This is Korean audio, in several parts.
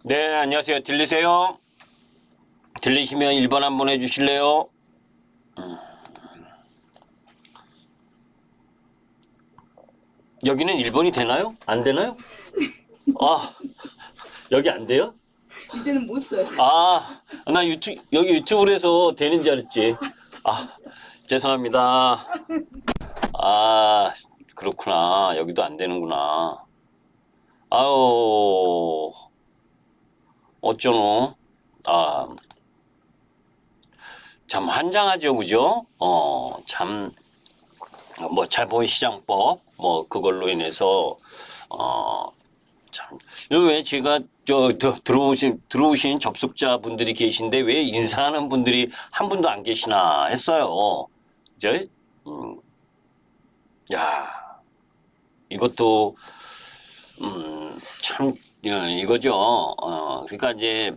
네, 안녕하세요. 들리세요? 들리시면 1번 한번 해주실래요? 여기는 1번이 되나요? 안 되나요? 아, 여기 안 돼요? 이제는 못 써요. 아, 나 여기 유튜브로 해서 되는 줄 알았지. 아, 죄송합니다. 아, 그렇구나. 여기도 안 되는구나. 아유, 어쩌노? 아, 참 환장하죠, 그죠? 참, 뭐, 자본시장법, 뭐, 그걸로 인해서, 참. 왜 제가, 들어오신 접속자분들이 계신데 왜 인사하는 분들이 한 분도 안 계시나 했어요. 그죠? 음, 야, 이것도, 참, 이거죠. 그러니까 이제,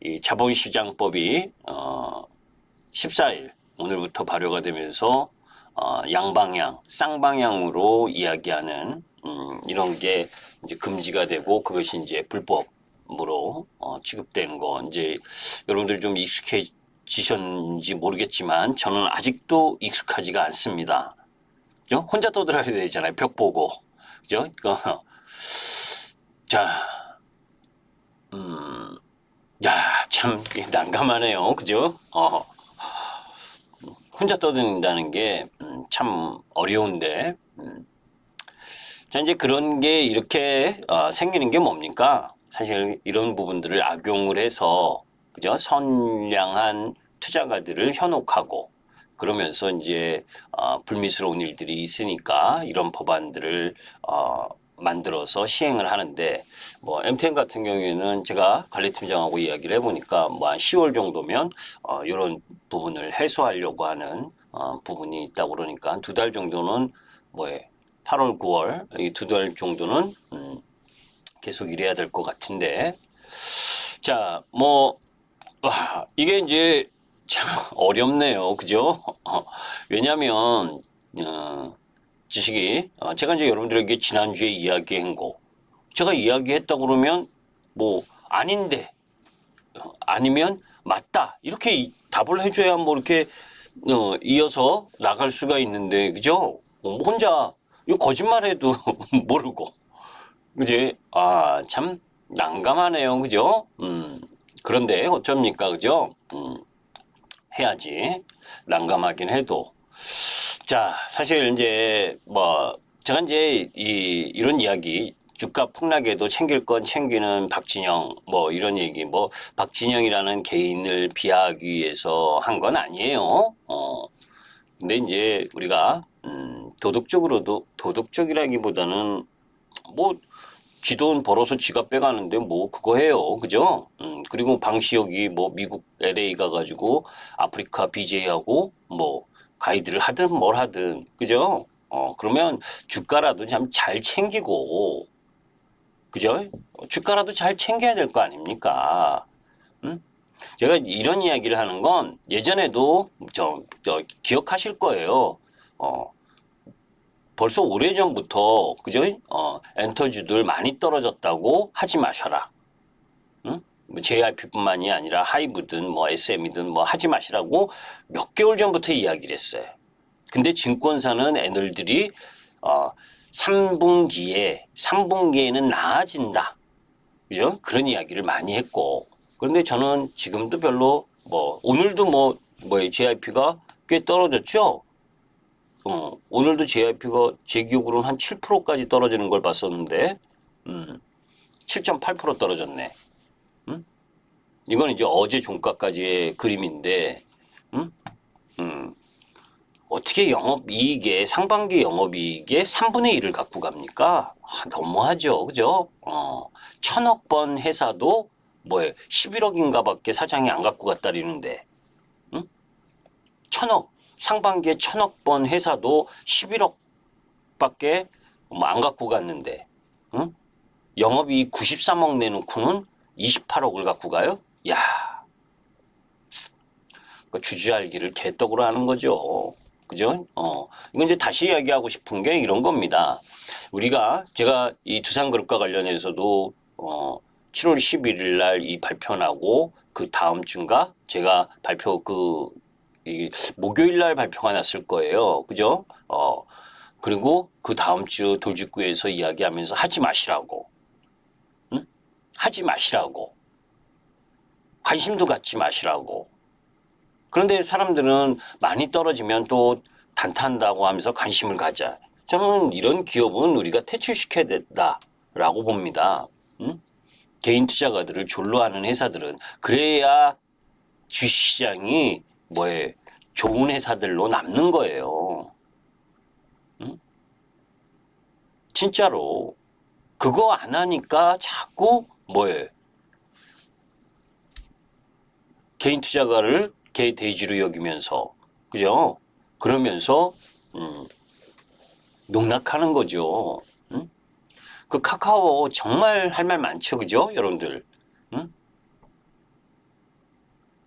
이 자본시장법이, 14일 오늘부터 발효가 되면서 양방향, 쌍방향으로 이야기하는 이런 게 이제 금지가 되고 그것이 이제 불법으로 취급되는 거 이제 여러분들 좀 익숙해지셨는지 모르겠지만 저는 아직도 익숙하지가 않습니다. 그죠? 혼자 떠들어야 되잖아요. 벽 보고. 그죠? 자, 야, 참 난감하네요. 그죠? 혼자 떠든다는 게 참 어려운데 자 이제 그런 게 이렇게 생기는 게 뭡니까? 사실 이런 부분들을 악용을 해서 그죠? 선량한 투자가들을 현혹하고 그러면서 이제 불미스러운 일들이 있으니까 이런 법안들을 만들어서 시행을 하는데 뭐 MTN 같은 경우에는 제가 관리팀장하고 이야기를 해보니까 뭐 한 10월 정도면 이런 부분을 해소하려고 하는 부분이 있다고 그러니까 한 2달 정도는 뭐 8월, 9월 이 2달 정도는 계속 일해야 될 것 같은데 자 뭐 이게 이제 참 어렵네요, 그죠? 왜냐하면 지식이 제가 이제 여러분들에게 지난주에 이야기한 거 제가 이야기했다 그러면 뭐 아닌데 아니면 맞다 이렇게 답을 해줘야 뭐 이렇게 이어서 나갈 수가 있는데 그죠? 뭐 혼자 이거 거짓말해도 모르고 그지? 아 참 난감하네요, 그죠? 그런데 어쩝니까, 그죠? 해야지 난감하긴 해도 자, 사실 이제 뭐 제가 이제 이런 이야기 주가 폭락에도 챙길 건 챙기는 박진영 뭐 이런 얘기 뭐 박진영이라는 개인을 비하하기 위해서 한 건 아니에요. 근데 이제 우리가 도덕적으로도 도덕적이라기보다는 뭐 지 돈 벌어서 지가 빼가는데 뭐 그거 해요. 그죠? 그리고 방시혁이 뭐 미국 LA 가가지고 아프리카 BJ하고 뭐 가이드를 하든 뭘 하든 그죠? 그러면 주가라도 참 잘 챙기고 그죠? 주가라도 잘 챙겨야 될 거 아닙니까? 음? 제가 이런 이야기를 하는 건 예전에도 저 기억하실 거예요. 어, 벌써 오래전부터 그죠? 엔터주들 많이 떨어졌다고 하지 마셔라. 응? 뭐 JYP뿐만이 아니라 하이브든 뭐 SM이든 뭐 하지 마시라고 몇 개월 전부터 이야기를 했어요. 근데 증권사는 애널들이 3분기에는 나아진다. 그죠? 그런 이야기를 많이 했고. 그런데 저는 지금도 별로 뭐 오늘도 뭐 JYP가 꽤 떨어졌죠? 오늘도 JYP가 제 기억으로는 한 7%까지 떨어지는 걸 봤었는데, 7.8% 떨어졌네. 이건 이제 어제 종가까지의 그림인데, 어떻게 영업이익에, 상반기 영업이익에 3분의 1을 갖고 갑니까? 너무하죠. 그죠? 1000억 번 회사도 11억인가 밖에 사장이 안 갖고 갔다리는데, 1000억, 상반기에 1000억 번 회사도 11억밖에 안 갖고 갔는데, 응? 영업이익 93억 내놓고는 28억을 갖고 가요? 야, 주주알기를 개떡으로 하는 거죠. 그죠? 이건 이제 다시 이야기하고 싶은 게 이런 겁니다. 제가 이 두산그룹과 관련해서도 7월 11일 날 이 발표 나고 그 다음 주인가 제가 이 목요일 날 발표가 났을 거예요. 그죠? 그리고 그 다음 주 돌직구에서 이야기하면서 하지 마시라고. 응? 하지 마시라고. 관심도 갖지 마시라고. 그런데 사람들은 많이 떨어지면 또 단탄다고 하면서 관심을 가자. 저는 이런 기업은 우리가 퇴출시켜야 된다라고 봅니다. 응? 개인 투자가들을 졸로 하는 회사들은 그래야 주식시장이 좋은 회사들로 남는 거예요. 응? 진짜로 그거 안 하니까 자꾸 개인 투자가를 개돼지로 여기면서 그죠? 그러면서 농락하는 거죠. 응? 그 카카오 정말 할 말 많죠, 그죠, 여러분들? 응?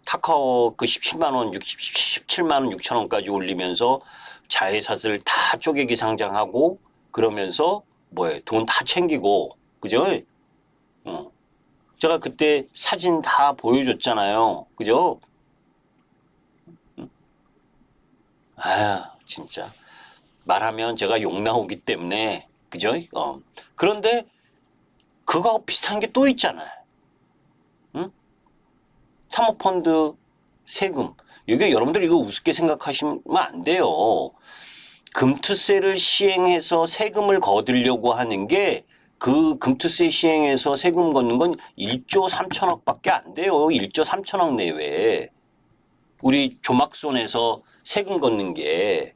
카카오 그 17만 원, 17만 원 6천 원까지 올리면서 자회사들 다 쪼개기 상장하고 그러면서 돈 다 챙기고 그죠? 제가 그때 사진 다 보여줬잖아요, 그죠? 아유, 진짜 말하면 제가 욕 나오기 때문에 그죠? 그런데 그거하고 비슷한 게 또 있잖아요. 응? 사모펀드 세금. 이게 여러분들 이거 우습게 생각하시면 안 돼요. 금투세를 시행해서 세금을 거두려고 하는 게 그 금투세 시행해서 세금 걷는 건 1조 3천억밖에 안 돼요. 1조 3천억 내외에. 우리 조막손에서 세금 걷는 게.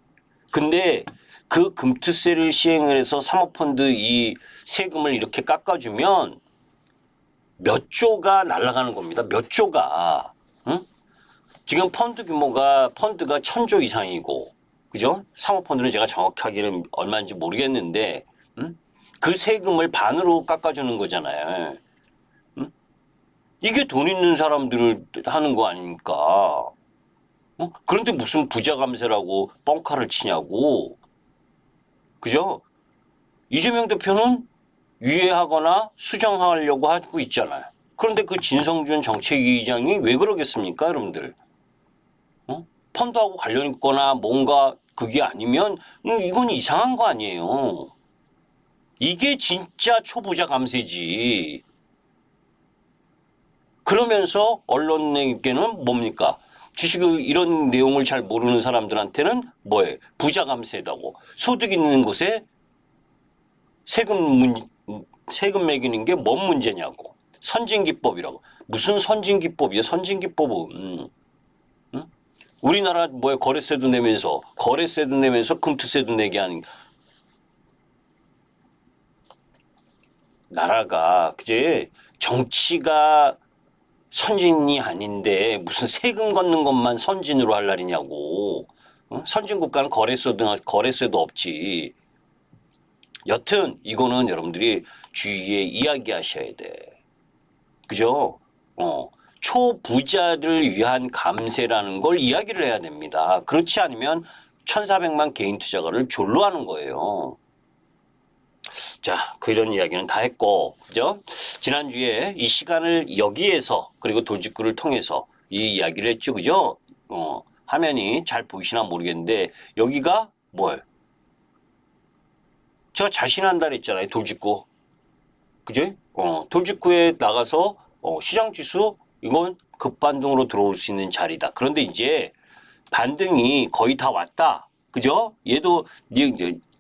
근데 그 금투세를 시행을 해서 사모펀드 이 세금을 이렇게 깎아주면 몇 조가 날아가는 겁니다. 몇 조가. 응? 지금 펀드가 1,000조 이상이고, 그죠? 사모펀드는 제가 정확하게는 얼마인지 모르겠는데, 응? 그 세금을 반으로 깎아주는 거잖아요. 응? 이게 돈 있는 사람들을 하는 거 아닙니까? 그런데 무슨 부자 감세라고 뻥카를 치냐고. 그죠? 이재명 대표는 유예하거나 수정하려고 하고 있잖아요. 그런데 그 진성준 정책위의장이 왜 그러겠습니까, 여러분들? 펀드하고 관련 있거나 뭔가 그게 아니면 이건 이상한 거 아니에요. 이게 진짜 초부자 감세지. 그러면서 언론에게는 뭡니까? 주식을 이런 내용을 잘 모르는 사람들한테는 부자 감세다고. 소득 있는 곳에 세금 매기는 게 뭔 문제냐고. 선진기법이라고. 무슨 선진기법이야? 선진기법은. 응? 우리나라 거래세도 내면서 금투세도 내게 하는 나라가 그제 정치가 선진이 아닌데 무슨 세금 걷는 것만 선진으로 할 날이냐고. 선진 국가는 거래세도 없지. 여튼 이거는 여러분들이 주위에 이야기하셔야 돼. 그죠? 초부자들 위한 감세라는 걸 이야기를 해야 됩니다. 그렇지 않으면 1,400만 개인 투자가를 졸로 하는 거예요. 자, 그런 이야기는 다 했고, 그죠? 지난주에 이 시간을 여기에서, 그리고 돌직구를 통해서 이 이야기를 했죠, 그죠? 화면이 잘 보이시나 모르겠는데, 여기가 제가 자신한다 그랬잖아요, 돌직구. 그죠? 돌직구에 나가서, 시장지수, 이건 급반등으로 들어올 수 있는 자리다. 그런데 이제 반등이 거의 다 왔다. 그죠? 얘도,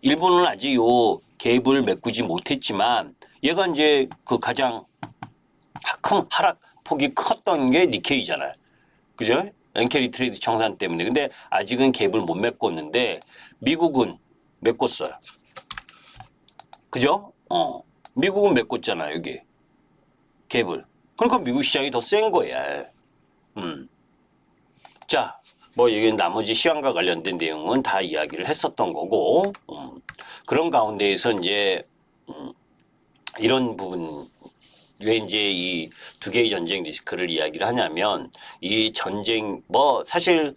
일본은 아직 요 갭을 메꾸지 못했지만 얘가 이제 그 가장 큰 하락폭이 컸던 게 니케이잖아요. 그죠? 엔캐리 트레이드 청산 때문에. 근데 아직은 갭을 못 메꿨는데 미국은 메꿨어요. 그죠? 미국은 메꿨잖아, 여기. 갭을. 그러니까 미국 시장이 더 센 거야. 자, 여기 나머지 시황과 관련된 내용은 다 이야기를 했었던 거고, 그런 가운데에서 이제, 이런 부분, 왜 이제 이 두 개의 전쟁 리스크를 이야기를 하냐면, 이 전쟁, 사실,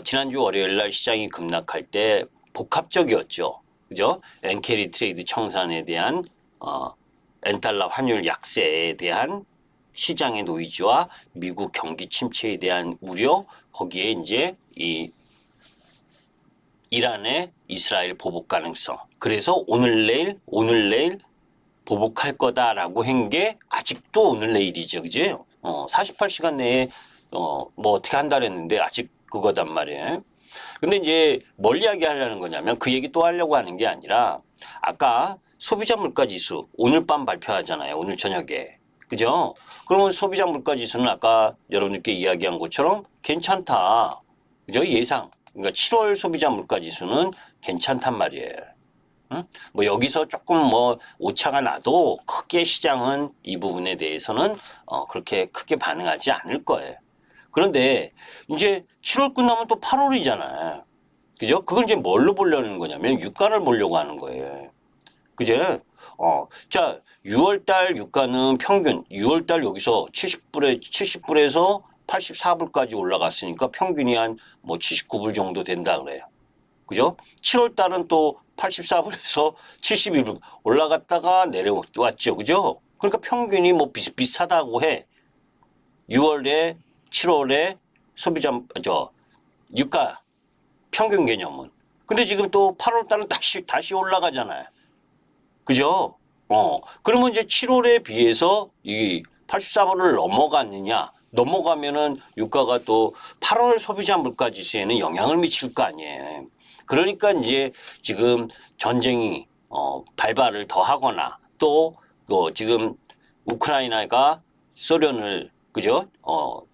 지난주 월요일 날 시장이 급락할 때, 복합적이었죠. 그죠? 엔캐리 트레이드 청산에 대한, 엔달러 환율 약세에 대한 시장의 노이즈와 미국 경기 침체에 대한 우려, 거기에 이제 이 이란의 이스라엘 보복 가능성. 그래서 오늘 내일 보복할 거다라고 한 게 아직도 오늘 내일이죠. 그죠? 48시간 내에 뭐 어떻게 한다 그랬는데 아직 그거단 말이에요. 근데 이제 뭘 이야기하려는 거냐면 그 얘기 또 하려고 하는 게 아니라 아까 소비자 물가 지수 오늘 밤 발표하잖아요. 오늘 저녁에. 그죠? 그러면 소비자 물가 지수는 아까 여러분들께 이야기한 것처럼 괜찮다. 그죠? 예상. 그러니까 7월 소비자 물가 지수는 괜찮단 말이에요. 응? 뭐 여기서 조금 뭐 오차가 나도 크게 시장은 이 부분에 대해서는 그렇게 크게 반응하지 않을 거예요. 그런데 이제 7월 끝나면 또 8월이잖아요. 그죠? 그걸 이제 뭘로 보려는 거냐면 유가를 보려고 하는 거예요. 그죠? 자, 6월 달 유가는 평균 6월 달 여기서 70불에서 84불까지 올라갔으니까 평균이 한 뭐 79불 정도 된다 그래요. 그죠? 7월 달은 또 84불에서 71불 올라갔다가 내려왔죠. 그죠? 그러니까 평균이 뭐 비슷비슷하다고 해. 6월에 7월에 소비자 유가 평균 개념은. 근데 지금 또 8월 달은 다시 올라가잖아요. 그죠? 그러면 이제 7월에 비해서 이 84불을 넘어가면은 유가가 또 8월 소비자 물가 지수에는 영향을 미칠 거 아니에요. 그러니까 이제 지금 전쟁이 발발을 더 하거나 또 지금 우크라이나가 소련을 그죠?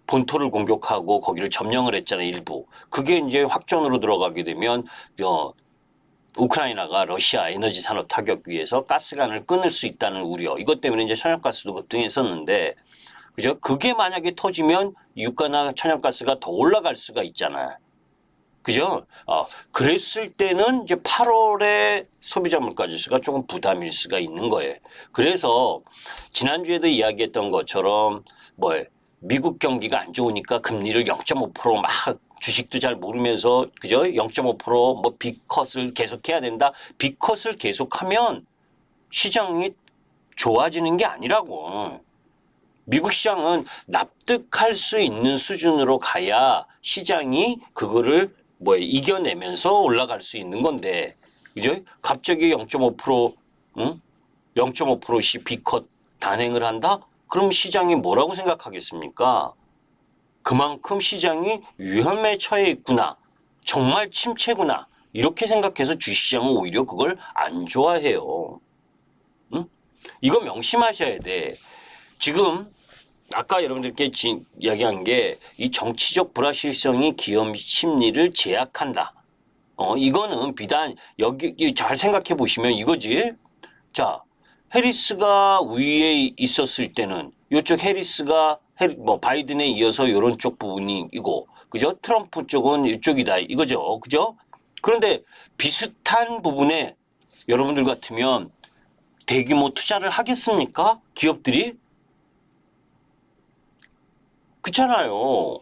본토를 공격하고 거기를 점령을 했잖아요, 일부. 그게 이제 확전으로 들어가게 되면 우크라이나가 러시아 에너지 산업 타격 위해서 가스관을 끊을 수 있다는 우려. 이것 때문에 이제 천연가스도 급등했었는데, 그죠? 그게 만약에 터지면 유가나 천연가스가 더 올라갈 수가 있잖아요. 그죠? 그랬을 때는 이제 8월에 소비자 물가 지수가 조금 부담일 수가 있는 거예요. 그래서 지난주에도 이야기했던 것처럼 미국 경기가 안 좋으니까 금리를 0.5%막 주식도 잘 모르면서 그죠? 0.5%뭐 빅컷을 계속해야 된다. 빅컷을 계속하면 시장이 좋아지는 게 아니라고. 미국 시장은 납득할 수 있는 수준으로 가야 시장이 그거를 이겨내면서 올라갈 수 있는 건데, 그죠? 갑자기 0.5%, 응? 0.5%씩 B컷 단행을 한다? 그럼 시장이 뭐라고 생각하겠습니까? 그만큼 시장이 위험에 처해 있구나. 정말 침체구나. 이렇게 생각해서 주식시장은 오히려 그걸 안 좋아해요. 응? 이거 명심하셔야 돼. 지금 아까 여러분들께 이야기한 게 이 정치적 불확실성이 기업 심리를 제약한다. 이거는 비단 여기 잘 생각해 보시면 이거지. 자, 해리스가 위에 있었을 때는 이쪽 해리스가 바이든에 이어서 이런 쪽 부분이고, 그죠? 트럼프 쪽은 이쪽이다 이거죠, 그죠? 그런데 비슷한 부분에 여러분들 같으면 대규모 투자를 하겠습니까? 기업들이? 그렇잖아요.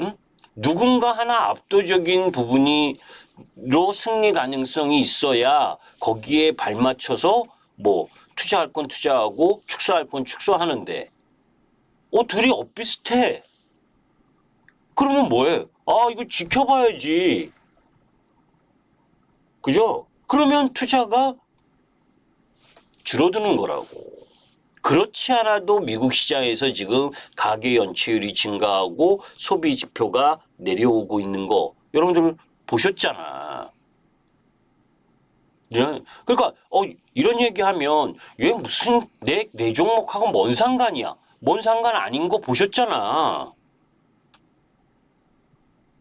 응? 누군가 하나 압도적인 부분이로 승리 가능성이 있어야 거기에 발맞춰서 투자할 건 투자하고 축소할 건 축소하는데 둘이 엇비슷해. 그러면 뭐해? 이거 지켜봐야지. 그죠? 그러면 투자가 줄어드는 거라고. 그렇지 않아도 미국 시장에서 지금 가계 연체율이 증가하고 소비 지표가 내려오고 있는 거 여러분들 보셨잖아. 그러니까 이런 얘기하면 얘 무슨 내 종목하고 뭔 상관이야? 뭔 상관 아닌 거 보셨잖아.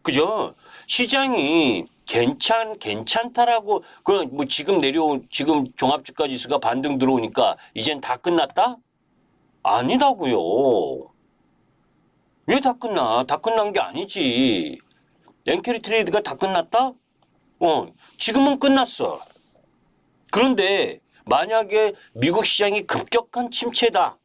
그죠? 시장이 괜찮다라고 지금 종합주가 지수가 반등 들어오니까 이젠 다 끝났다? 아니라고요. 왜 다 끝나? 다 끝난 게 아니지. 엔캐리 트레이드가 다 끝났다? 지금은 끝났어. 그런데 만약에 미국 시장이 급격한 침체다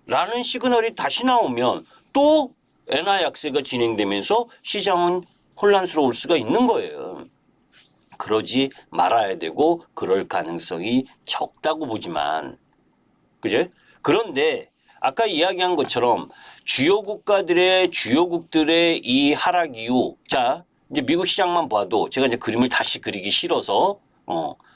라는 시그널이 다시 나오면 또 엔화 약세가 진행되면서 시장은 혼란스러울 수가 있는 거예요. 그러지 말아야 되고 그럴 가능성이 적다고 보지만 그제? 그런데 아까 이야기한 것처럼 주요국들의 이 하락 이후, 자, 이제 미국 시장만 봐도 제가 이제 그림을 다시 그리기 싫어서,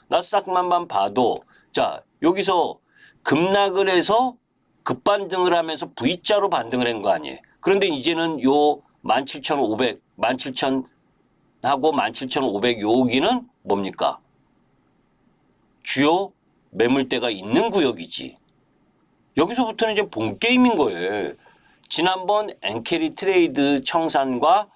나스닥만 봐도, 자, 여기서 급락을 해서 급반등을 하면서 V자로 반등을 한 거 아니에요. 그런데 이제는 요 17,500, 17,000하고 17,500 여기는 뭡니까? 주요 매물대가 있는 구역이지. 여기서부터는 이제 본 게임인 거예요. 지난번 엔캐리 트레이드 청산과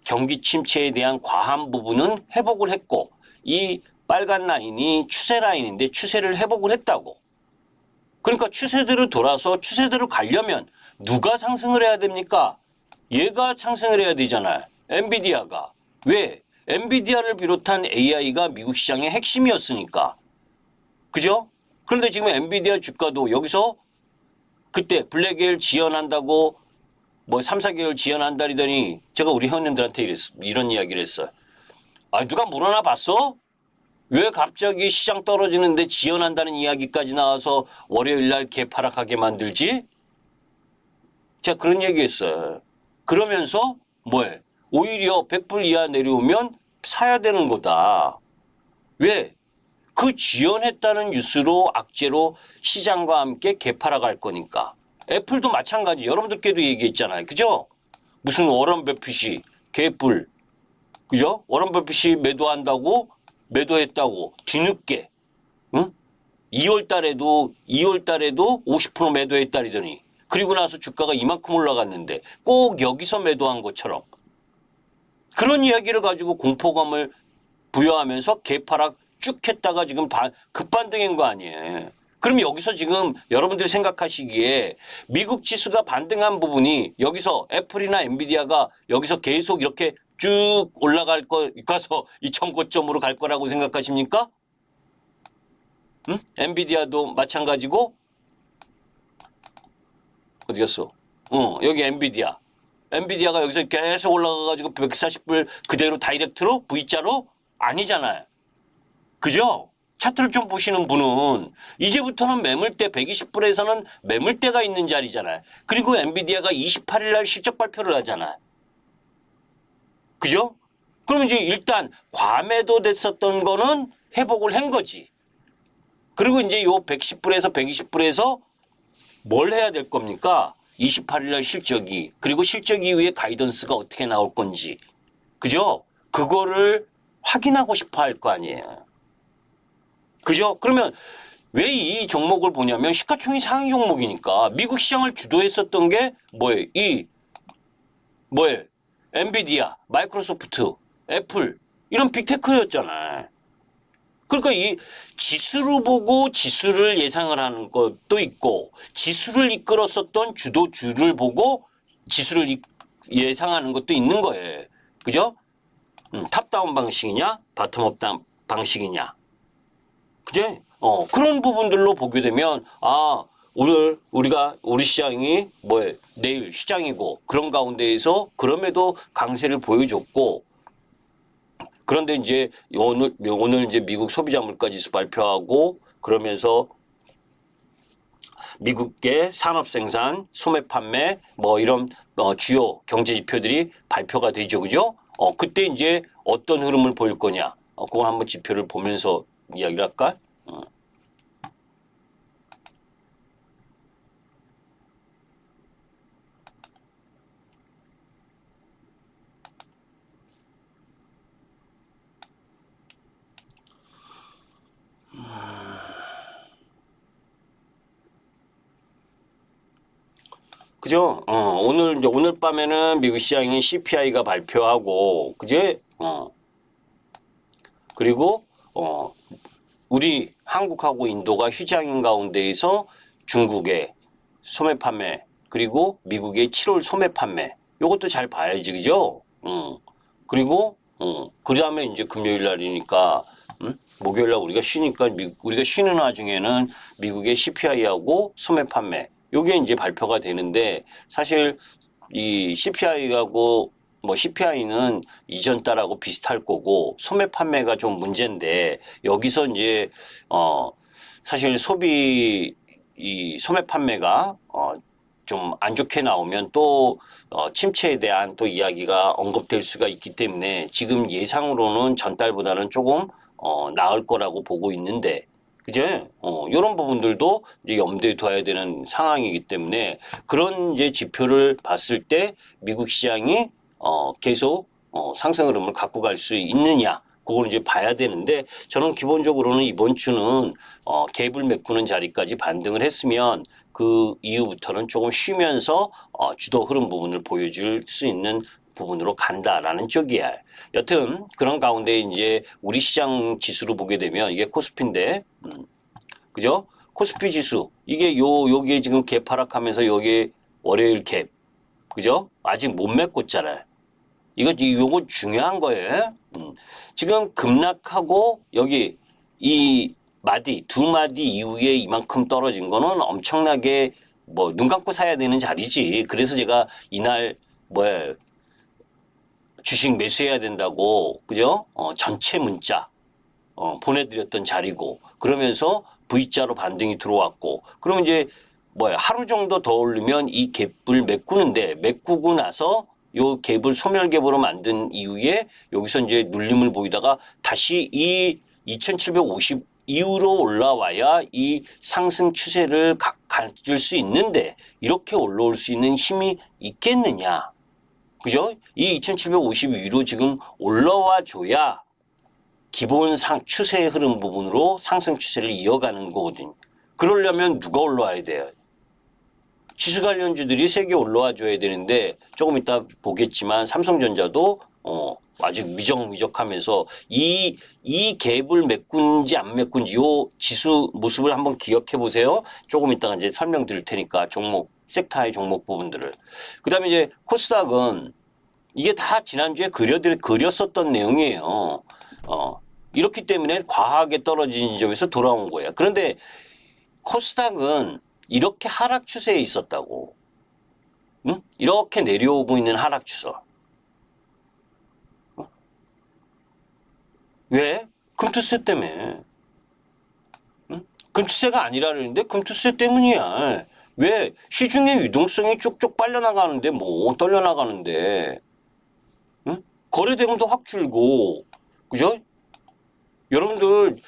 경기 침체에 대한 과한 부분은 회복을 했고 이 빨간 라인이 추세 라인인데 추세를 회복을 했다고. 그러니까 추세대로 돌아서 추세대로 가려면 누가 상승을 해야 됩니까? 얘가 상승을 해야 되잖아요. 엔비디아가. 왜? 엔비디아를 비롯한 AI가 미국 시장의 핵심이었으니까. 그죠? 그런데 지금 엔비디아 주가도 여기서 그때 블랙에일 지연한다고 뭐 3, 4개월 지연한다리더니 제가 우리 회원님들한테 이런 이야기를 했어요. 아, 누가 물어나 봤어? 왜 갑자기 시장 떨어지는데 지연한다는 이야기까지 나와서 월요일 날 개파락하게 만들지? 제가 그런 얘기 했어요. 그러면서 뭐해? 오히려 100불 이하 내려오면 사야 되는 거다. 왜? 그 지연했다는 뉴스로 악재로 시장과 함께 개파락할 거니까. 애플도 마찬가지. 여러분들께도 얘기했잖아요. 그죠? 무슨 워런 버핏이 개뿔. 그죠? 워런 버핏이 매도했다고 뒤늦게. 응? 2월 달에도 50% 매도했다리더니 그리고 나서 주가가 이만큼 올라갔는데 꼭 여기서 매도한 것처럼 그런 이야기를 가지고 공포감을 부여하면서 개파락 쭉 했다가 지금 급반등인 거 아니에요. 그럼 여기서 지금 여러분들이 생각하시기에 미국 지수가 반등한 부분이 여기서 애플이나 엔비디아가 여기서 계속 이렇게 쭉 올라갈 가서 2,000고점으로 갈 거라고 생각하십니까? 응? 엔비디아도 마찬가지고 어디 갔어? 여기 엔비디아. 엔비디아가 여기서 계속 올라가가지고 140불 그대로 다이렉트로 V자로 아니잖아요. 그죠? 차트를 좀 보시는 분은 이제부터는 매물대 120불에서는 매물대가 있는 자리잖아요. 그리고 엔비디아가 28일 날 실적 발표를 하잖아요. 그죠? 그럼 이제 일단 과매도 됐었던 거는 회복을 한 거지. 그리고 이제 요 110불에서 120불에서 뭘 해야 될 겁니까? 28일 날 실적이 그리고 실적 이후에 가이던스가 어떻게 나올 건지. 그죠? 그거를 확인하고 싶어 할 거 아니에요. 그죠? 그러면 왜 이 종목을 보냐면 시가총액 상위 종목이니까 미국 시장을 주도했었던 게 뭐예요? 엔비디아, 마이크로소프트, 애플 이런 빅테크였잖아요. 그러니까 이 지수를 보고 지수를 예상을 하는 것도 있고 지수를 이끌었었던 주도주를 보고 지수를 예상하는 것도 있는 거예요. 그죠? 탑다운 방식이냐 바텀업 방식이냐. 그죠? 그런 부분들로 보게 되면 오늘 우리 시장이 내일 시장이고 그런 가운데에서 그럼에도 강세를 보여줬고 그런데 이제 오늘 이제 미국 소비자 물가지수 발표하고 그러면서 미국의 산업 생산, 소매 판매 이런 주요 경제 지표들이 발표가 되죠. 그죠? 그때 이제 어떤 흐름을 보일 거냐. 그걸 한번 지표를 보면서 이야기를 할까? 그죠? 오늘 밤에는 미국 시장이 CPI가 발표하고, 그제? 그리고, 우리 한국하고 인도가 휴장인 가운데에서 중국의 소매 판매, 그리고 미국의 7월 소매 판매, 요것도 잘 봐야지, 그죠? 그리고, 그 다음에 이제 금요일 날이니까, 목요일 날 우리가 쉬니까, 우리가 쉬는 와중에는 미국의 CPI하고 소매 판매, 요게 이제 발표가 되는데 사실 이 CPI하고 CPI는 이전 달하고 비슷할 거고 소매 판매가 좀 문제인데 여기서 이제 사실 소비 이 소매 판매가 좀 안 좋게 나오면 또 침체에 대한 또 이야기가 언급될 수가 있기 때문에 지금 예상으로는 전달보다는 조금 나을 거라고 보고 있는데, 그죠? 이런 부분들도 이제 염두에 둬야 되는 상황이기 때문에 그런 이제 지표를 봤을 때 미국 시장이 계속 상승 흐름을 갖고 갈 수 있느냐, 그걸 이제 봐야 되는데, 저는 기본적으로는 이번 주는 갭을 메꾸는 자리까지 반등을 했으면 그 이후부터는 조금 쉬면서 주도 흐름 부분을 보여줄 수 있는 부분으로 간다라는 쪽이야. 여튼 그런 가운데 이제 우리 시장 지수로 보게 되면 이게 코스피인데, 그죠? 코스피 지수 이게 여기에 지금 갭 하락하면서 여기에 월요일 갭, 그죠? 아직 못 메꿨잖아요. 요거 중요한 거예요. 지금 급락하고 여기 이 두 마디 이후에 이만큼 떨어진 거는 엄청나게 뭐 눈 감고 사야 되는 자리지. 그래서 제가 이날 주식 매수해야 된다고, 그죠? 전체 문자 보내드렸던 자리고, 그러면서 V자로 반등이 들어왔고, 그러면 이제 하루 정도 더 올리면 이 갭을 메꾸고 나서 요 갭을 소멸 갭으로 만든 이후에 여기서 이제 눌림을 보이다가 다시 이 2750 이후로 올라와야 이 상승 추세를 가질 수 있는데, 이렇게 올라올 수 있는 힘이 있겠느냐. 그죠? 이 2750 위로 지금 올라와 줘야 기본 추세 흐름 부분으로 상승 추세를 이어가는 거거든요. 그러려면 누가 올라와야 돼요? 지수 관련주들이 세게 올라와 줘야 되는데, 조금 이따 보겠지만 삼성전자도 아직 미적미적하면서 이 갭을 메꾼지 안 메꾼지 요 지수 모습을 한번 기억해 보세요. 조금 이따가 이제 설명드릴 테니까 섹타의 종목 부분들을. 그다음에 이제 코스닥은 이게 다 지난주에 그렸었던 내용이에요. 이렇기 때문에 과하게 떨어진 점에서 돌아온 거예요. 그런데 코스닥은 이렇게 하락 추세에 있었다고. 응? 이렇게 내려오고 있는 하락 추세. 왜? 금투세 때문에. 응? 금투세가 아니라는데 금투세 때문이야. 왜? 시중의 유동성이 쭉쭉 빨려나가는데 떨려나가는데. 응? 거래대금도 확 줄고, 그죠? 여러분들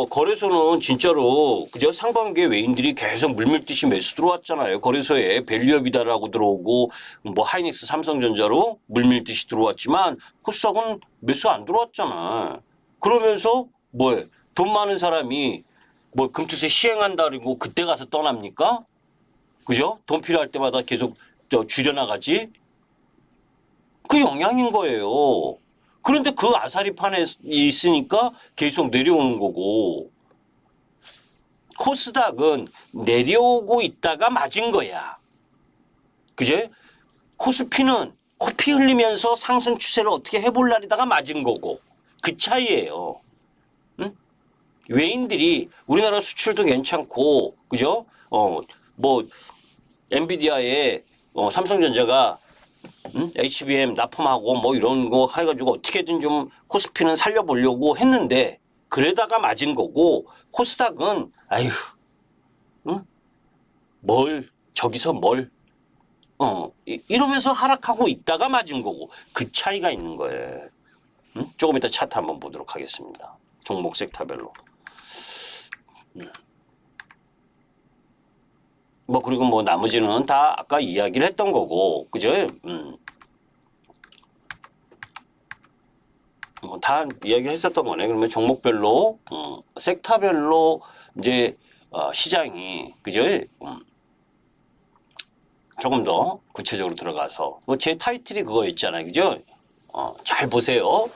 거래소는 진짜로 그죠? 상반기에 외인들이 계속 물밀듯이 매수 들어왔잖아요. 거래소에 밸류업이다라고 들어오고 하이닉스, 삼성전자로 물밀듯이 들어왔지만 코스닥은 매수 안 들어왔잖아. 그러면서 돈 많은 사람이 금투세 시행한다 그리고 그때 가서 떠납니까? 그죠? 돈 필요할 때마다 계속 줄여나가지. 그 영향인 거예요. 그런데 그 아사리판에 있으니까 계속 내려오는 거고, 코스닥은 내려오고 있다가 맞은 거야. 그제? 코스피는 코피 흘리면서 상승 추세를 어떻게 해볼 날이다가 맞은 거고, 그 차이예요. 응? 외인들이 우리나라 수출도 괜찮고, 그죠? 엔비디아에 삼성전자가 HBM 납품하고 이런 거 해가지고 어떻게든 좀 코스피는 살려보려고 했는데, 그러다가 맞은 거고, 코스닥은 응? 저기서 이러면서 하락하고 있다가 맞은 거고, 그 차이가 있는 거예요. 응? 조금 이따 차트 한번 보도록 하겠습니다. 종목 섹터별로. 그리고 나머지는 다 아까 이야기를 했던 거고, 그죠? 다 이야기를 했었던 거네. 그러면 종목별로, 섹터별로 이제, 시장이, 그죠? 조금 더 구체적으로 들어가서, 제 타이틀이 그거 있잖아요. 그죠? 잘 보세요.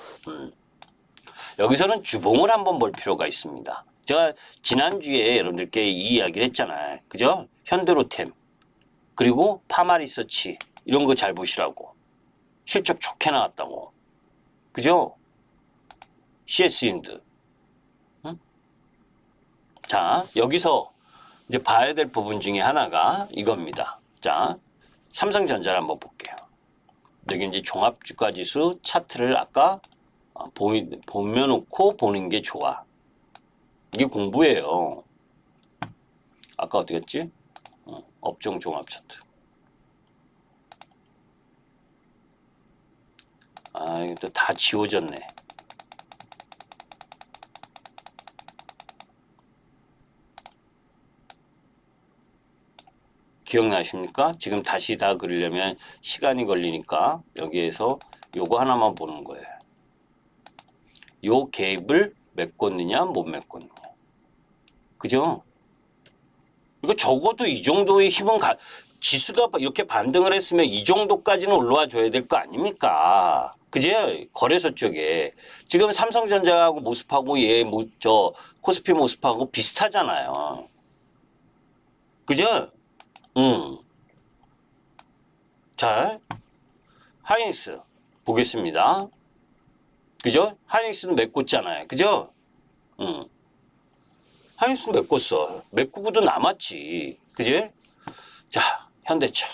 여기서는 주봉을 한번 볼 필요가 있습니다. 제가 지난주에 여러분들께 이 이야기를 했잖아요. 그죠? 현대로템, 그리고 파마리서치, 이런 거 잘 보시라고. 실적 좋게 나왔다고. 그죠? CS인드. 응? 자, 여기서 이제 봐야 될 부분 중에 하나가 이겁니다. 자, 삼성전자를 한번 볼게요. 여기 이제 종합주가지수 차트를 아까 보면 놓고 보는 게 좋아. 이게 공부예요. 아까 어디 갔지? 업종 종합 차트. 아, 이거 다 지워졌네. 기억나십니까? 지금 다시 다 그리려면 시간이 걸리니까 여기에서 요거 하나만 보는 거예요. 요 갭을 메꿨느냐 못 메꿨느냐. 그죠? 이거 적어도 이 정도의 힘은 지수가 이렇게 반등을 했으면 이 정도까지는 올라와 줘야 될 거 아닙니까? 그제? 거래소 쪽에. 지금 삼성전자하고 모습하고 저 코스피 모습하고 비슷하잖아요. 그죠? 자, 하이닉스 보겠습니다. 그죠? 하이닉스는 메꿨잖아요. 그죠? 하이닉스는 메꿨어. 메꾸고도 남았지. 그지? 자, 현대차.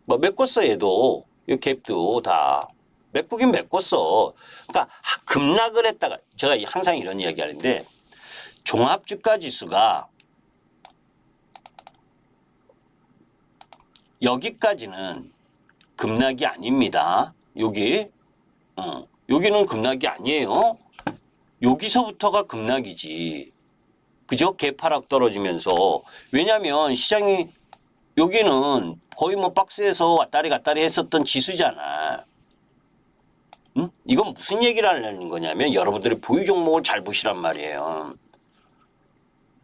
뭐 메꿨어 얘도. 이 갭도 다. 메꾸긴 메꿨어. 그러니까 급락을 했다가 제가 항상 이런 이야기 하는데 종합주가 지수가 여기까지는 급락이 아닙니다. 여기는 급락이 아니에요. 여기서부터가 급락이지. 그죠? 개파락 떨어지면서. 왜냐면 시장이 여기는 거의 뭐 박스에서 왔다리 갔다리 했었던 지수잖아. 응? 이건 무슨 얘기를 하려는 거냐면 여러분들이 보유 종목을 잘 보시란 말이에요.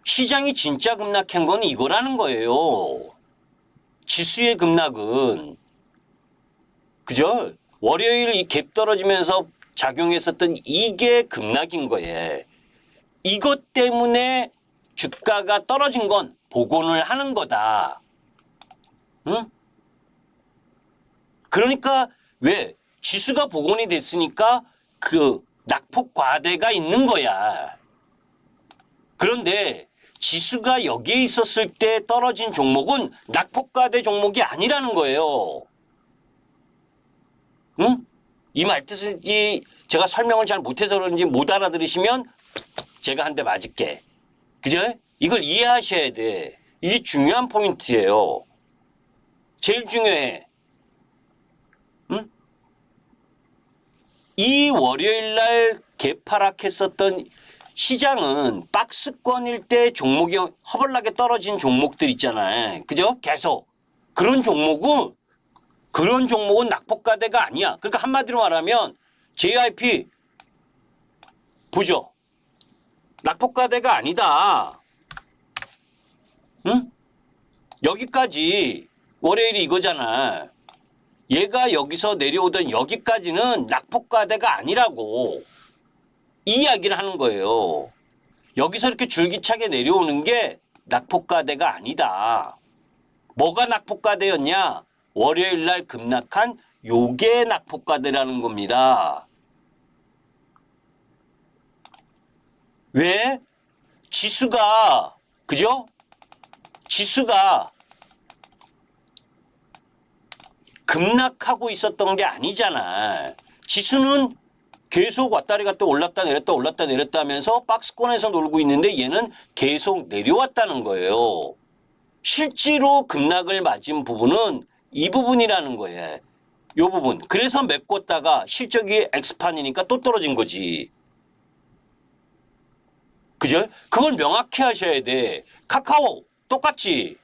시장이 진짜 급락한 건 이거라는 거예요. 지수의 급락은. 그죠? 월요일 이 갭 떨어지면서 작용했었던 이게 급락인 거예요. 이것 때문에 주가가 떨어진 건 복원을 하는 거다. 응? 그러니까 왜? 지수가 복원이 됐으니까 그 낙폭 과대가 있는 거야. 그런데 지수가 여기에 있었을 때 떨어진 종목은 낙폭 과대 종목이 아니라는 거예요. 응? 이 말뜻을 제가 설명을 잘 못해서 그런지 못 알아들으시면 제가 한 대 맞을게. 그죠? 이걸 이해하셔야 돼. 이게 중요한 포인트예요. 제일 중요해. 응? 이 월요일 날 개파락했었던 시장은 박스권일 때 종목이 허벌나게 떨어진 종목들 있잖아요. 그죠? 계속. 그런 종목은 낙폭과대가 아니야. 그러니까 한마디로 말하면 JYP 보죠. 낙폭과대가 아니다. 응? 여기까지 월요일이 이거잖아. 얘가 여기서 내려오던 여기까지는 낙폭과대가 아니라고 이 이야기를 하는 거예요. 여기서 이렇게 줄기차게 내려오는 게 낙폭과대가 아니다. 뭐가 낙폭과대였냐? 월요일 날 급락한 요게 낙폭과대라는 겁니다. 왜? 지수가 그죠? 지수가 급락하고 있었던 게 아니잖아. 지수는 계속 왔다리 갔다 올랐다 내렸다 하면서 박스권에서 놀고 있는데 얘는 계속 내려왔다는 거예요. 실제로 급락을 맞은 부분은 이 부분이라는 거예요. 이 부분. 그래서 메꿨다가 실적이 X판이니까 또 떨어진 거지. 그죠? 그걸 명확히 하셔야 돼. 카카오 똑같지.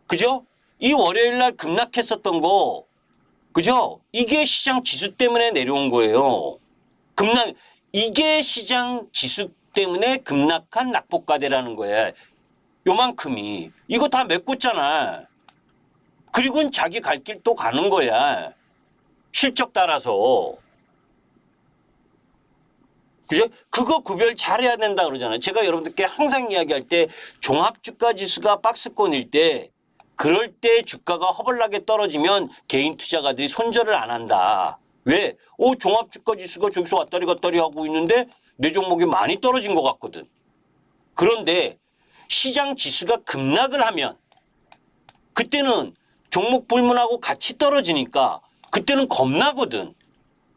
그죠? 이 월요일 날 급락했었던 거. 그죠? 이게 시장 지수 때문에 내려온 거예요. 이게 시장 지수 때문에 급락한 낙폭과대라는 거야. 요만큼이. 이거 다 메꿨잖아. 그리고는 자기 갈 길 또 가는 거야. 실적 따라서. 그죠? 그거 구별 잘해야 된다 그러잖아요. 제가 여러분들께 항상 이야기할 때 종합주가 지수가 박스권일 때 그럴 때 주가가 허벌나게 떨어지면 개인 투자가들이 손절을 안 한다. 왜? 종합주가 지수가 저기서 왔다리 갔다리 하고 있는데 내 종목이 많이 떨어진 것 같거든. 그런데 시장 지수가 급락을 하면 그때는 종목 불문하고 같이 떨어지니까 그때는 겁나거든.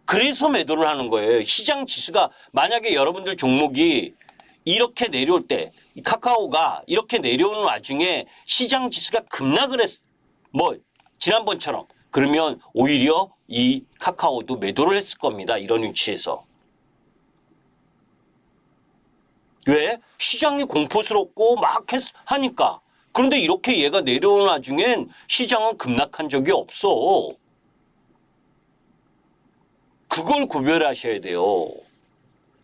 그래서 매도를 하는 거예요. 시장 지수가 만약에 여러분들 종목이 이렇게 내려올 때 이 카카오가 이렇게 내려오는 와중에 시장 지수가 급락을 지난번처럼 그러면 오히려 이 카카오도 매도를 했을 겁니다. 이런 위치에서. 왜? 시장이 공포스럽고 막 하니까. 그런데 이렇게 얘가 내려오는 와중엔 시장은 급락한 적이 없어. 그걸 구별하셔야 돼요.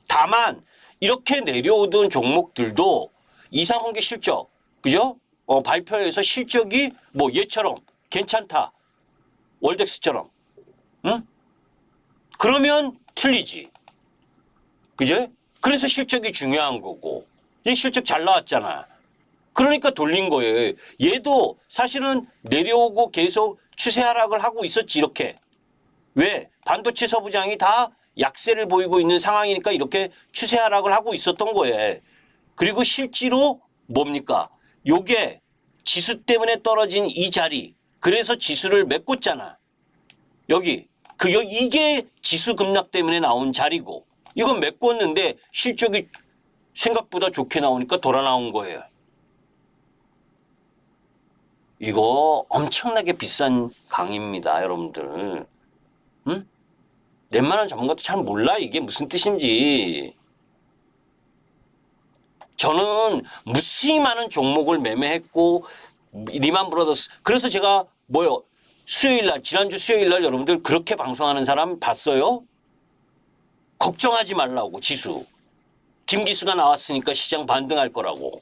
다만 이렇게 내려오던 종목들도 2, 3분기 실적, 그죠? 발표해서 실적이 얘처럼 괜찮다. 월덱스처럼. 응? 그러면 틀리지. 그죠? 그래서 실적이 중요한 거고. 이 실적 잘 나왔잖아. 그러니까 돌린 거예요. 얘도 사실은 내려오고 계속 추세 하락을 하고 있었지, 이렇게. 왜? 반도체 서부장이 다 약세를 보이고 있는 상황이니까 이렇게 추세 하락을 하고 있었던 거예요. 그리고 실제로 뭡니까? 요게 지수 때문에 떨어진 이 자리. 그래서 지수를 메꿨잖아. 이게 지수 급락 때문에 나온 자리고. 이건 메꿨는데 실적이 생각보다 좋게 나오니까 돌아 나온 거예요. 이거 엄청나게 비싼 강의입니다, 여러분들. 응? 웬만한 전문가도 잘 몰라, 이게 무슨 뜻인지. 저는 무수히 많은 종목을 매매했고, 리만 브라더스. 그래서 제가 지난주 수요일 날 여러분들 그렇게 방송하는 사람 봤어요? 걱정하지 말라고, 지수. 김기수가 나왔으니까 시장 반등할 거라고.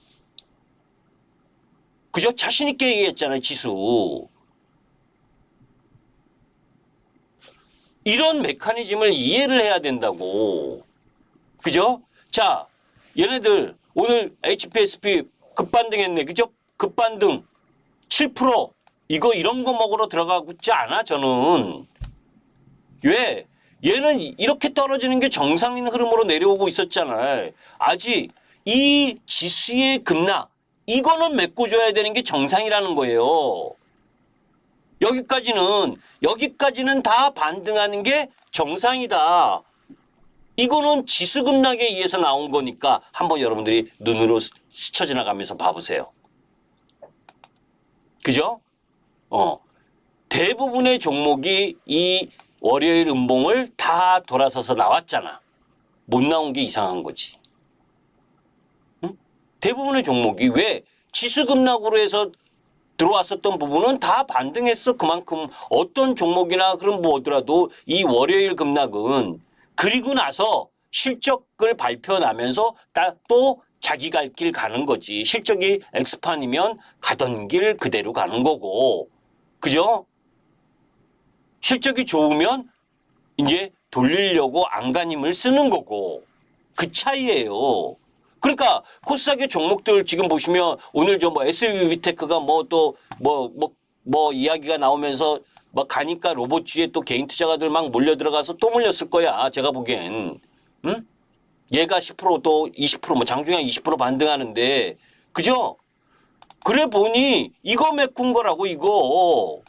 그죠? 자신있게 얘기했잖아요, 지수. 이런 메커니즘을 이해를 해야 된다고. 그죠? 자, 얘네들 오늘 HPSP 급반등했네. 그죠? 급반등 7%. 이런 거 먹으러 들어가고 있지 않아, 저는. 왜? 얘는 이렇게 떨어지는 게 정상인 흐름으로 내려오고 있었잖아요. 아직 이 지수의 급락, 이거는 메꿔줘야 되는 게 정상이라는 거예요. 여기까지는 다 반등하는 게 정상이다. 이거는 지수 급락에 의해서 나온 거니까 한번 여러분들이 눈으로 스쳐 지나가면서 봐보세요. 그죠? 대부분의 종목이 이 월요일 음봉을 다 돌아서서 나왔잖아. 못 나온 게 이상한 거지. 응? 대부분의 종목이 왜 지수 급락으로 해서 들어왔었던 부분은 다 반등했어. 그만큼 어떤 종목이나 그런 뭐더라도 이 월요일 급락은 그리고 나서 실적을 발표 나면서 또 자기 갈 길 가는 거지. 실적이 엑스판이면 가던 길 그대로 가는 거고. 그죠? 실적이 좋으면 이제 돌리려고 안간힘을 쓰는 거고. 그 차이예요. 그러니까 코스닥의 종목들 지금 보시면 오늘 SB비테크가 이야기가 나오면서 가니까 로봇주에 또 개인 투자가들 막 몰려 들어가서 또 몰렸을 거야. 제가 보기엔. 응? 얘가 10%또 20% 장중에 20% 반등하는데 그죠? 그래 보니 이거 메꾼 거라고 이거.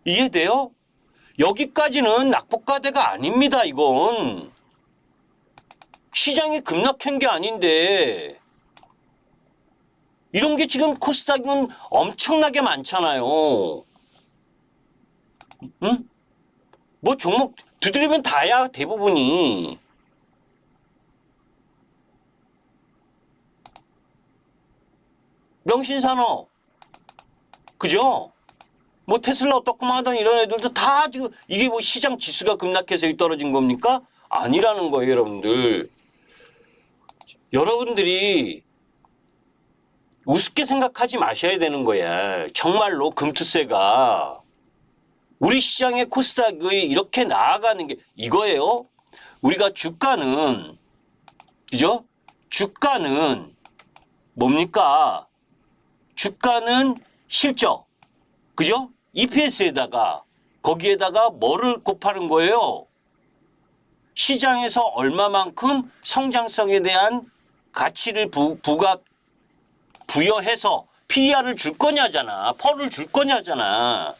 이해돼요? 여기까지는 낙폭과대가 아닙니다. 이건. 시장이 급락한 게 아닌데 이런 게 지금 코스닥은 엄청나게 많잖아요. 응? 종목 두드리면 다야 대부분이. 명신산업. 그죠? 테슬라 어떻구만 하던 이런 애들도 다 지금 이게 시장 지수가 급락해서 떨어진 겁니까? 아니라는 거예요, 여러분들. 여러분들이 우습게 생각하지 마셔야 되는 거야. 정말로 금투세가 우리 시장의 코스닥의 이렇게 나아가는 게 이거예요. 우리가 주가는 그죠? 주가는 뭡니까? 주가는 실적. 그죠? EPS에다가 거기에다가 뭐를 곱하는 거예요? 시장에서 얼마만큼 성장성에 대한 가치를 부여해서 PER을 줄 거냐잖아. 펄을 줄 거냐잖아.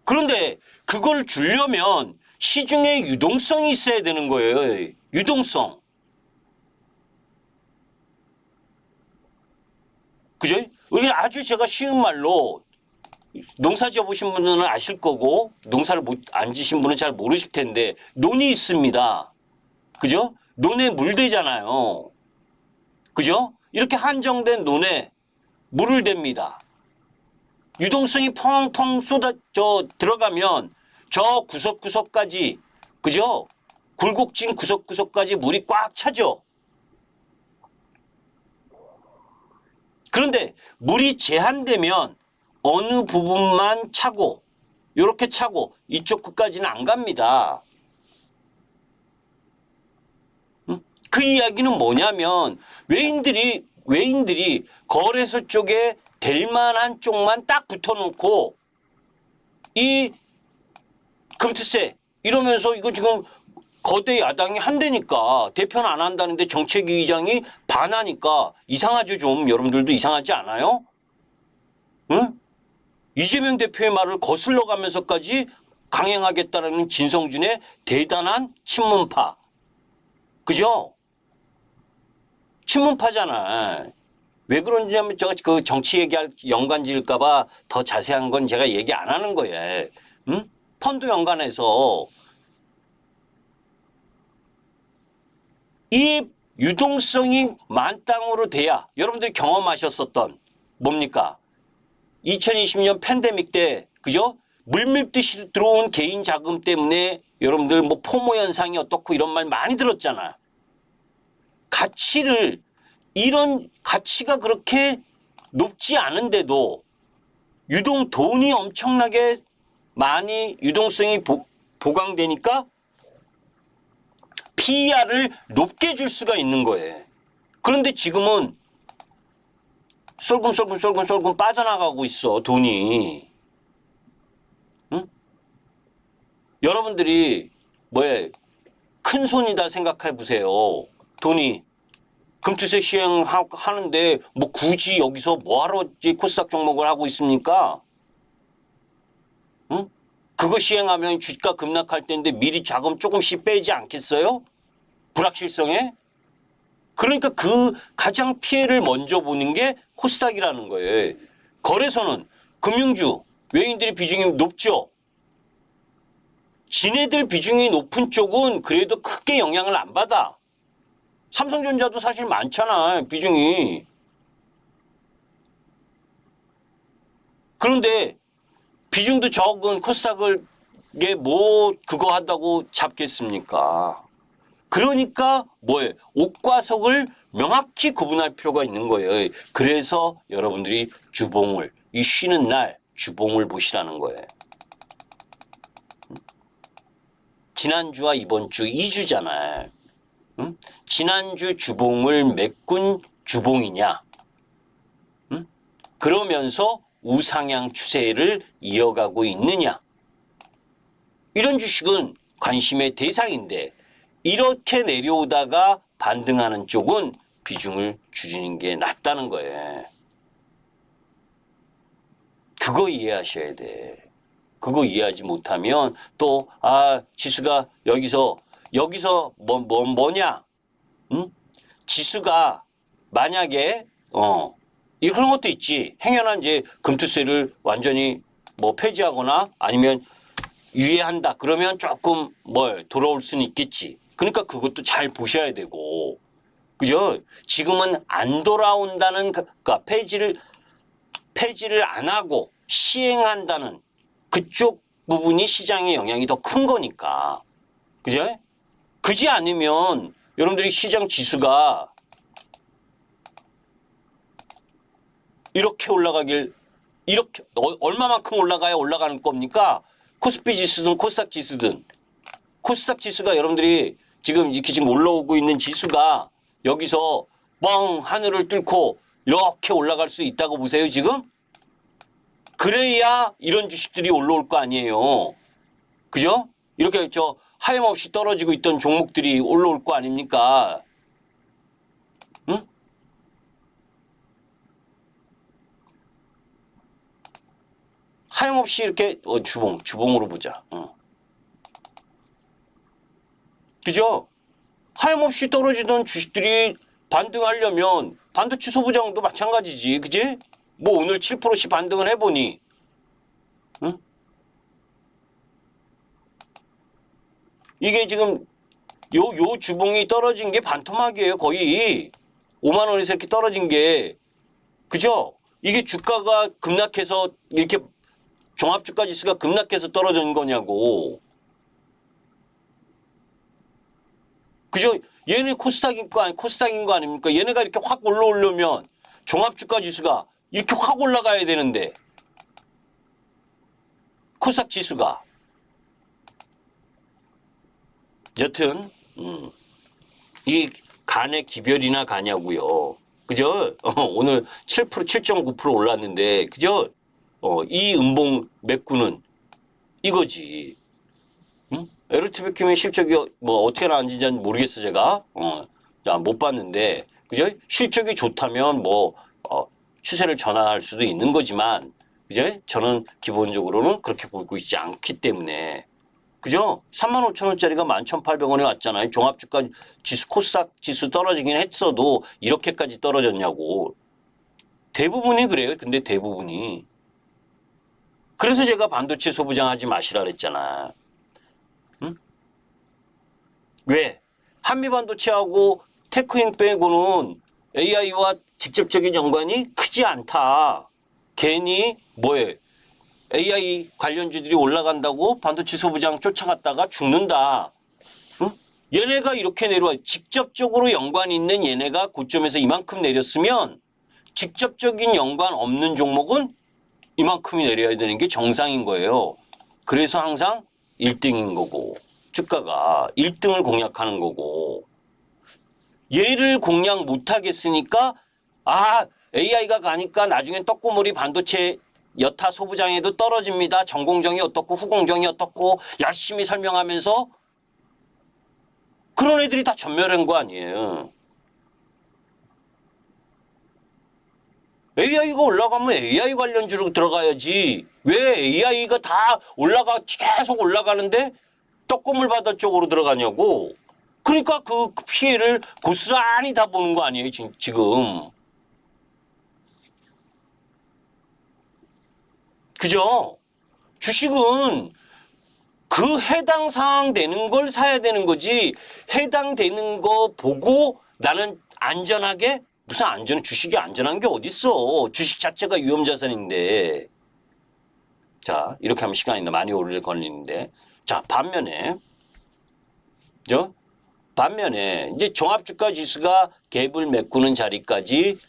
그런데 그걸 주려면 시중에 유동성이 있어야 되는 거예요. 유동성. 그죠? 이게 아주 제가 쉬운 말로 농사 지어보신 분들은 아실 거고 농사를 안 지신 분은 잘 모르실 텐데 논이 있습니다. 그죠? 논에 물 대잖아요. 그죠? 이렇게 한정된 논에 물을 댑니다. 유동성이 펑펑 들어가면 저 구석구석까지, 그죠? 굴곡진 구석구석까지 물이 꽉 차죠. 그런데 물이 제한되면 어느 부분만 차고, 이렇게 차고, 이쪽 끝까지는 안 갑니다. 그 이야기는 뭐냐면, 외인들이 거래소 쪽에 될 만한 쪽만 딱 붙어놓고, 이 금투세 이러면서 이거 지금 거대 야당이 한대니까 대표는 안 한다는데 정책위 의장이 반하니까 이상하죠 좀. 여러분들도 이상하지 않아요? 응? 이재명 대표의 말을 거슬러 가면서까지 강행하겠다는 진성준의 대단한 친문파. 그죠? 친문파잖아. 왜 그런지 하면 제가 그 정치 얘기할 연관지일까봐 더 자세한 건 제가 얘기 안 하는 거예요. 응? 펀드 연관해서 이 유동성이 만땅으로 돼야 여러분들이 경험하셨었던 뭡니까? 2020년 팬데믹 때 그죠? 물밀듯이 들어온 개인 자금 때문에 여러분들 뭐 포모 현상이 어떻고 이런 말 많이 들었잖아. 이런 가치가 그렇게 높지 않은데도 돈이 엄청나게 많이 유동성이 보강되니까 PER을 높게 줄 수가 있는 거예요. 그런데 지금은 쏠금 빠져나가고 있어, 돈이. 응? 여러분들이 큰 손이다 생각해 보세요. 돈이 금투세 시행하는데 뭐 굳이 여기서 뭐하러 코스닥 종목을 하고 있습니까? 응? 그거 시행하면 주가 급락할 때인데 미리 자금 조금씩 빼지 않겠어요? 불확실성에? 그러니까 그 가장 피해를 먼저 보는 게 코스닥이라는 거예요. 거래소는 금융주, 외인들의 비중이 높죠. 지네들 비중이 높은 쪽은 그래도 크게 영향을 안 받아. 삼성전자도 사실 많잖아, 비중이. 그런데 비중도 적은 코스닥을 그거 한다고 잡겠습니까? 그러니까 옥과 석을 명확히 구분할 필요가 있는 거예요. 그래서 여러분들이 이 쉬는 날 주봉을 보시라는 거예요. 지난주와 이번 주 2주잖아요. 응? 지난주 주봉을 메꾼 주봉이냐? 응? 그러면서 우상향 추세를 이어가고 있느냐? 이런 주식은 관심의 대상인데 이렇게 내려오다가 반등하는 쪽은 비중을 줄이는 게 낫다는 거예요. 그거 이해하셔야 돼. 그거 이해하지 못하면 또 지수가 여기서 뭐냐? 응? 지수가 만약에 그런 것도 있지. 행여나 이제 금투세를 완전히 폐지하거나 아니면 유예한다. 그러면 조금 돌아올 수는 있겠지. 그러니까 그것도 잘 보셔야 되고. 그죠? 지금은 안 돌아온다는 그러니까 폐지를 안 하고 시행한다는 그쪽 부분이 시장의 영향이 더 큰 거니까. 그죠? 그지 않으면 여러분들이 시장 지수가 이렇게 얼마만큼 올라가야 올라가는 겁니까? 코스피 지수든 코스닥 지수가 여러분들이 지금 올라오고 있는 지수가 여기서 하늘을 뚫고 이렇게 올라갈 수 있다고 보세요, 지금? 그래야 이런 주식들이 올라올 거 아니에요. 그죠? 이렇게 하염없이 떨어지고 있던 종목들이 올라올 거 아닙니까? 응? 하염없이 이렇게 주봉으로 보자. 응. 그죠? 하염없이 떨어지던 주식들이 반등하려면 반도체 소부장도 마찬가지지. 그지? 뭐 오늘 7%씩 반등을 해보니 응? 이게 지금 요 주봉이 떨어진 게 반토막이에요. 거의 5만 원에서 이렇게 떨어진 게. 그죠? 이게 주가가 급락해서 이렇게 종합주가 지수가 급락해서 떨어진 거냐고. 그죠? 얘네 코스닥인 거 아닙니까? 얘네가 이렇게 확 올라오려면 종합주가 지수가 이렇게 확 올라가야 되는데 코스닥 지수가 여튼 이 간의 기별이나 가냐고요. 그죠? 오늘 7%, 7.9% 올랐는데 그죠? 이 음봉 메꾸는 이거지. 에르트베큐의 실적이 뭐 어떻게 나왔는지 모르겠어 제가. 못 봤는데 그죠? 실적이 좋다면 뭐 추세를 전환할 수도 있는 거지만 그죠? 저는 기본적으로는 그렇게 보고 있지 않기 때문에 그죠? 35,000원짜리가 11,800원에 왔잖아요. 종합주가 지수 코스닥 지수 떨어지긴 했어도 이렇게까지 떨어졌냐고. 대부분이 그래요. 근데 대부분이. 그래서 제가 반도체 소부장 하지 마시라 그랬잖아. 응? 왜? 한미반도체하고 테크인 빼고는 AI와 직접적인 연관이 크지 않다. 괜히 뭐에 AI 관련주들이 올라간다고 반도체 소부장 쫓아갔다가 죽는다. 응? 얘네가 이렇게 내려와 직접적으로 연관 있는 얘네가 고점에서 이만큼 내렸으면 직접적인 연관 없는 종목은 이만큼이 내려야 되는 게 정상인 거예요. 그래서 항상 1등인 거고 주가가 1등을 공략하는 거고 얘를 공략 못하겠으니까 AI가 가니까 나중엔 떡고물이 반도체 여타 소부장에도 떨어집니다. 전공정이 어떻고 후공정이 어떻고 열심히 설명하면서 그런 애들이 다 전멸한 거 아니에요. AI가 올라가면 AI 관련주로 들어가야지. 왜 AI가 다 계속 올라가는데 떡고물 바다 쪽으로 들어가냐고. 그러니까 그 피해를 고스란히 다 보는 거 아니에요, 지금. 그죠? 주식은 그 해당 사항 되는 걸 사야 되는 거지. 해당되는 거 보고 나는 안전하게 무슨 주식이 안전한 게 어딨어. 주식 자체가 위험자산인데. 자, 이렇게 하면 시간이 많이 오래 걸리는데. 자, 반면에 이제 종합주가 지수가 갭을 메꾸는 자리까지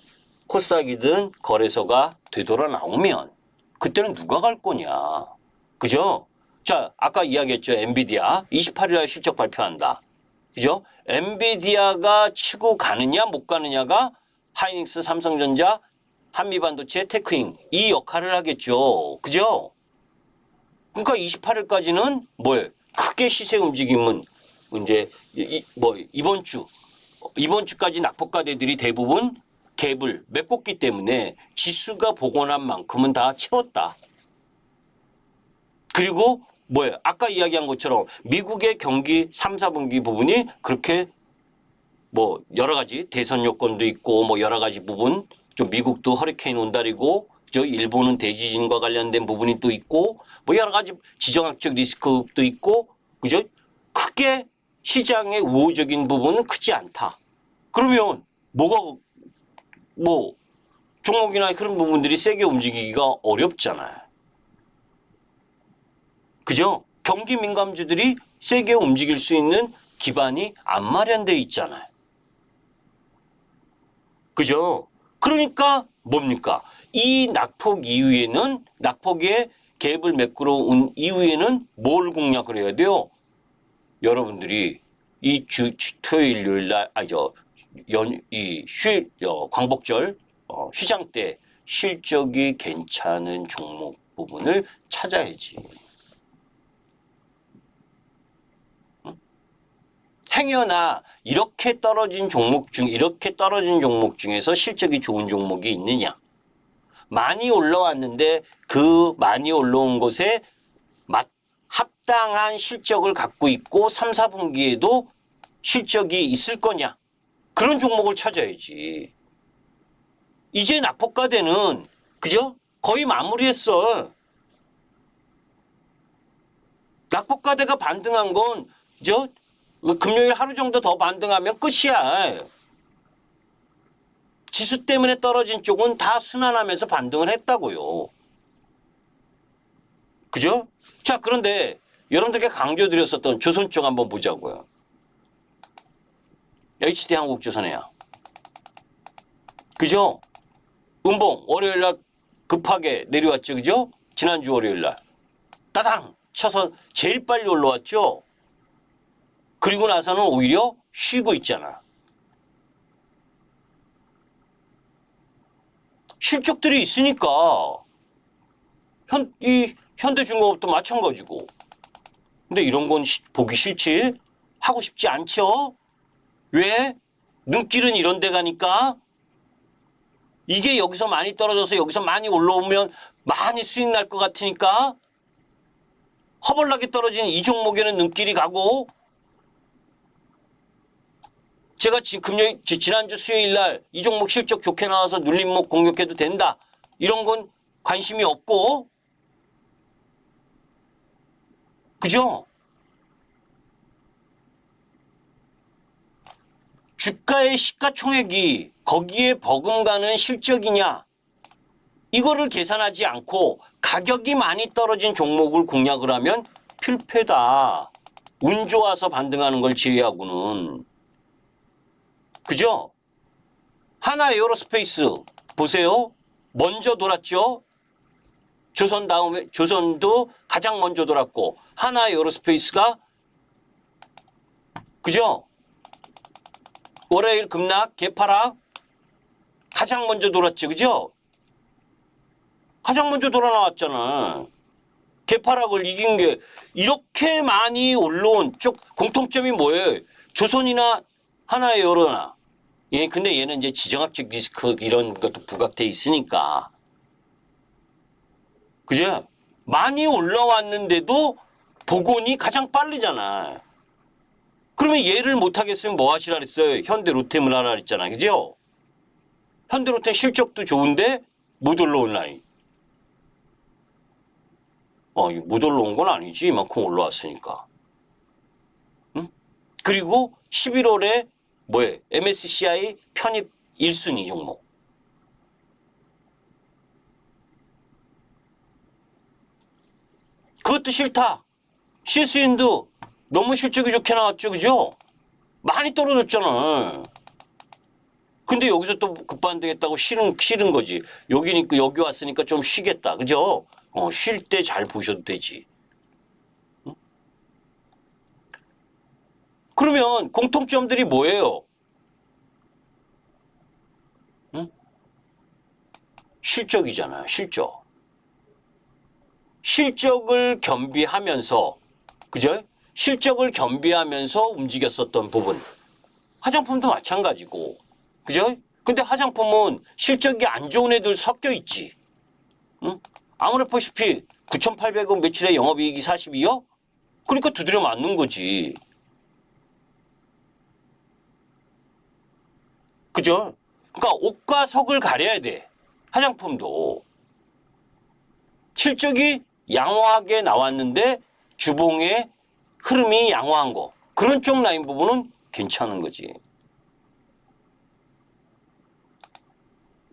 코스닥이든 거래소가 되돌아 나오면 그때는 누가 갈 거냐. 그죠? 자, 아까 이야기했죠. 엔비디아 28일 날 실적 발표한다. 그죠? 엔비디아가 치고 가느냐 못 가느냐가 하이닉스, 삼성전자, 한미반도체, 테크인 이 역할을 하겠죠. 그죠? 그러니까 28일까지는 뭐예요? 크게 시세 움직임은 이제 이번 주까지 낙폭가대들이 대부분 갭을 메꿨기 때문에 지수가 복원한 만큼은 다 채웠다. 그리고 뭐예요? 아까 이야기한 것처럼 미국의 경기 3, 4분기 부분이 그렇게 뭐 여러 가지 대선 요건도 있고 뭐 여러 가지 부분 좀 미국도 허리케인 온달이고 저 일본은 대지진과 관련된 부분이 또 있고 뭐 여러 가지 지정학적 리스크도 있고 그죠? 크게 시장의 우호적인 부분은 크지 않다. 그러면 뭐가 뭐 종목이나 그런 부분들이 세게 움직이기가 어렵잖아요. 그죠? 경기 민감주들이 세게 움직일 수 있는 기반이 안 마련돼 있잖아요. 그죠? 그러니까 뭡니까? 이 낙폭 이후에는 낙폭의 갭을 메꾸러 온 이후에는 뭘 공략을 해야 돼요? 여러분들이 이 토요일, 일요일 날 광복절 휴장 때 실적이 괜찮은 종목 부분을 찾아야지. 행여나 이렇게 떨어진 종목 중에서 실적이 좋은 종목이 있느냐? 많이 올라왔는데 그 많이 올라온 곳에 합당한 실적을 갖고 있고 3, 4분기에도 실적이 있을 거냐? 그런 종목을 찾아야지. 이제 낙폭과대는 그죠? 거의 마무리했어. 낙폭과대가 반등한 건 그죠? 금요일 하루 정도 더 반등하면 끝이야. 지수 때문에 떨어진 쪽은 다 순환하면서 반등을 했다고요. 그죠? 자, 그런데 여러분들께 강조드렸었던 조선 쪽 한번 보자고요. HD 한국조선이야. 그죠? 음봉 월요일 날 급하게 내려왔죠. 그죠? 지난주 월요일 날. 따당 쳐서 제일 빨리 올라왔죠. 그리고 나서는 오히려 쉬고 있잖아. 실적들이 있으니까 이 현대중공업도 마찬가지고. 근데 이런 건 보기 싫지? 하고 싶지 않죠? 왜? 눈길은 이런 데 가니까 이게 여기서 많이 떨어져서 여기서 많이 올라오면 많이 수익 날 것 같으니까 허벌나게 떨어진 이 종목에는 눈길이 가고 제가 지난주 수요일 날 이 종목 실적 좋게 나와서 눌림목 공격해도 된다. 이런 건 관심이 없고 그죠? 주가의 시가총액이 거기에 버금가는 실적이냐 이거를 계산하지 않고 가격이 많이 떨어진 종목을 공략을 하면 필패다. 운 좋아서 반등하는 걸 제외하고는. 그죠? 하나 에어로스페이스 보세요. 먼저 돌았죠. 조선 다음에 조선도 가장 먼저 돌았고 하나 에어로스페이스가 그죠? 월요일 급락 개파락 가장 먼저 돌았죠. 그죠? 가장 먼저 돌아 나왔잖아. 개파락을 이긴 게 이렇게 많이 올라온 쪽 공통점이 뭐예요? 조선이나 하나의 여러나. 예, 근데 얘는 이제 지정학적 리스크 이런 것도 부각돼 있으니까. 그죠? 많이 올라왔는데도 복원이 가장 빠르잖아. 그러면 얘를 못하겠으면 뭐 하시라 그랬어요? 현대 로템을 하라 그랬잖아. 그죠? 현대 로템 실적도 좋은데 못 올라온 라인. 못 올라온 건 아니지. 이만큼 올라왔으니까. 응? 그리고 11월에 MSCI 편입 1순위 종목. 그것도 싫다. 실수인도 너무 실적이 좋게 나왔죠. 그죠? 많이 떨어졌잖아. 근데 여기서 또 급반등했다고 싫은 거지. 여기 왔으니까 좀 쉬겠다. 그죠? 쉴 때 잘 보셔도 되지. 응? 그러면 공통점들이 뭐예요? 응? 실적이잖아요. 실적. 실적을 겸비하면서 그죠? 실적을 겸비하면서 움직였었던 부분. 화장품도 마찬가지고. 그죠? 근데 화장품은 실적이 안 좋은 애들 섞여 있지. 응? 아무래도 보시피 9,800원 매출에 영업이익이 42억? 그러니까 두드려 맞는 거지. 그죠? 그러니까 옷과 석을 가려야 돼. 화장품도. 실적이 양호하게 나왔는데 주봉의 흐름이 양호한 거. 그런 쪽 라인 부분은 괜찮은 거지.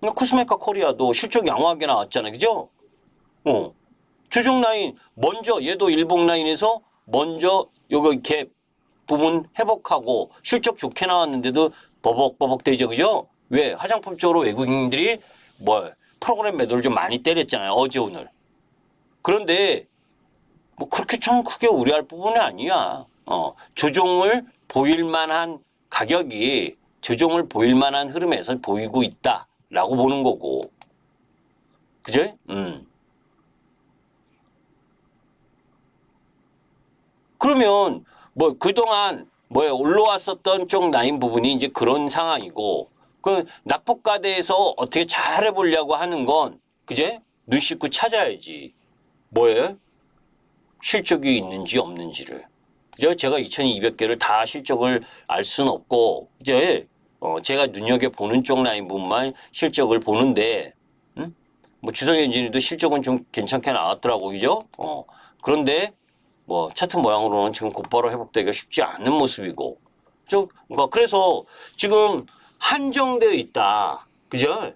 코스메카 코리아도 실적 양호하게 나왔잖아요. 그죠? 조정 라인 먼저 얘도 일봉 라인에서 먼저 요거 갭 부분 회복하고 실적 좋게 나왔는데도 버벅버벅 되죠. 그죠? 왜? 화장품 쪽으로 외국인들이 프로그램 매도를 좀 많이 때렸잖아요. 어제 오늘. 그런데 그렇게 좀 크게 우려할 부분이 아니야. 조정을 보일 만한 가격이 조정을 보일 만한 흐름에서 보이고 있다라고 보는 거고. 그죠? 그러면 그동안 올라왔었던 쪽 라인 부분이 이제 그런 상황이고 그 낙폭과대에서 어떻게 잘해 보려고 하는 건 그제 눈 씻고 찾아야지. 뭐예요? 실적이 있는지 없는지를. 그죠? 제가 2,200개를 다 실적을 알 수는 없고, 이제, 제가 눈여겨보는 쪽 라인 부분만 실적을 보는데, 뭐 주성엔지니어도 실적은 좀 괜찮게 나왔더라고, 그죠? 그런데, 뭐, 차트 모양으로는 지금 곧바로 회복되기가 쉽지 않은 모습이고, 그러니까 그래서 지금 한정되어 있다. 그죠?